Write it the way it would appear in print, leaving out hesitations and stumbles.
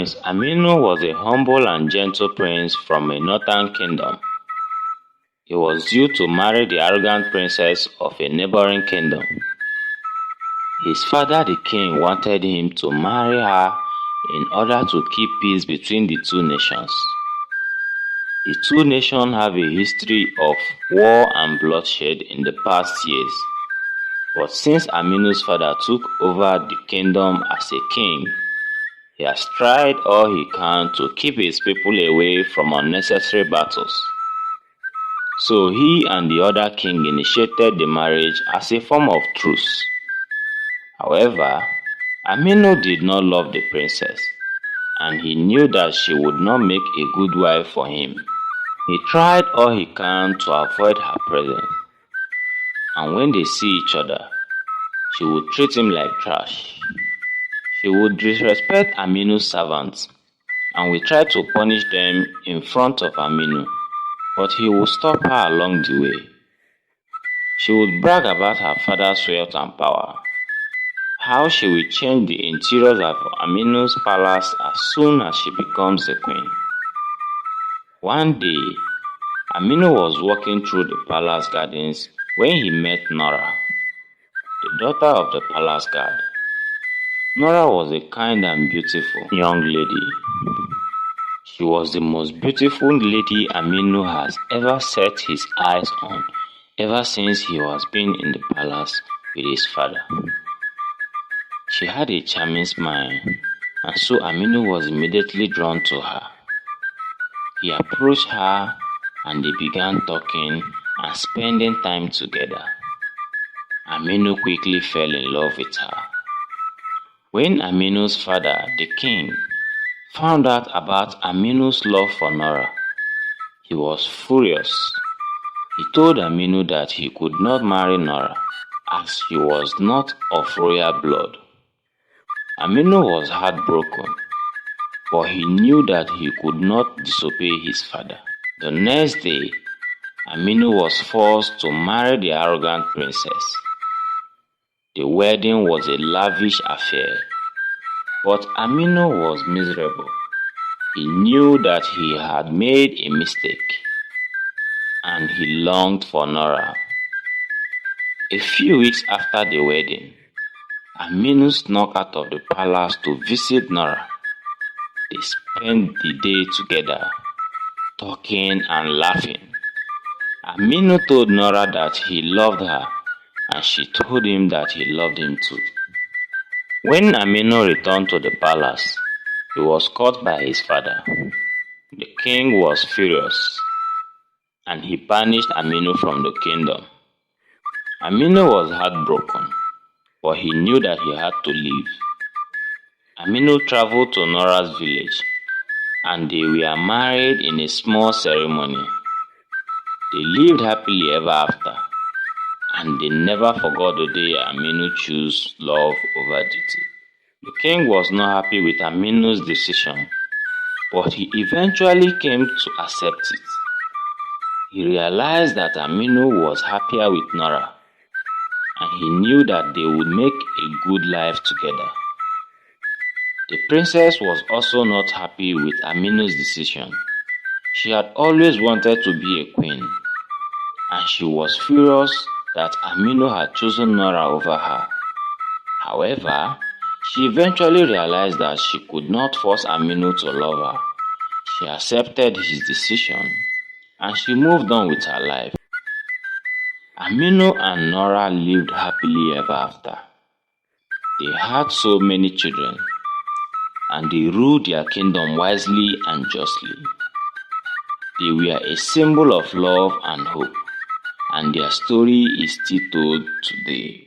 Prince Aminu was a humble and gentle prince from a northern kingdom. He was due to marry the arrogant princess of a neighboring kingdom. His father, the king, wanted him to marry her in order to keep peace between the two nations. The two nations have a history of war and bloodshed in the past years. But since Aminu's father took over the kingdom as a king, he has tried all he can to keep his people away from unnecessary battles. So he and the other king initiated the marriage as a form of truce. However, Aminu did not love the princess, and he knew that she would not make a good wife for him. He tried all he can to avoid her presence, and when they see each other, she would treat him like trash. She would disrespect Aminu's servants and will try to punish them in front of Aminu, but he would stop her along the way. She would brag about her father's wealth and power, how she will change the interiors of Aminu's palace as soon as she becomes the queen. One day, Aminu was walking through the palace gardens when he met Nora, the daughter of the palace guard. Nora was a kind and beautiful young lady. She was the most beautiful lady Aminu has ever set his eyes on ever since he was been in the palace with his father. She had a charming smile, and so Aminu was immediately drawn to her. He approached her and they began talking and spending time together. Aminu quickly fell in love with her. When Aminu's father, the king, found out about Aminu's love for Nora, he was furious. He told Aminu that he could not marry Nora as she was not of royal blood. Aminu was heartbroken, but he knew that he could not disobey his father. The next day, Aminu was forced to marry the arrogant princess. The wedding was a lavish affair, but Aminu was miserable. He knew that he had made a mistake, and he longed for Nora. A few weeks after the wedding, Aminu snuck out of the palace to visit Nora. They spent the day together, talking and laughing. Aminu told Nora that he loved her, and she told him that he loved him too. When Aminu returned to the palace, he was caught by his father. The king was furious, and he banished Aminu from the kingdom. Aminu was heartbroken, but he knew that he had to leave. Aminu traveled to Nora's village, and they were married in a small ceremony. They lived happily ever after, and they never forgot the day Aminu chose love over duty. The king was not happy with Aminu's decision, but he eventually came to accept it. He realized that Aminu was happier with Nora, and he knew that they would make a good life together. The princess was also not happy with Aminu's decision. She had always wanted to be a queen, and she was furious that Aminu had chosen Nora over her. However, she eventually realized that she could not force Aminu to love her. She accepted his decision, and she moved on with her life. Aminu and Nora lived happily ever after. They had so many children, and they ruled their kingdom wisely and justly. They were a symbol of love and hope, and their story is still told today.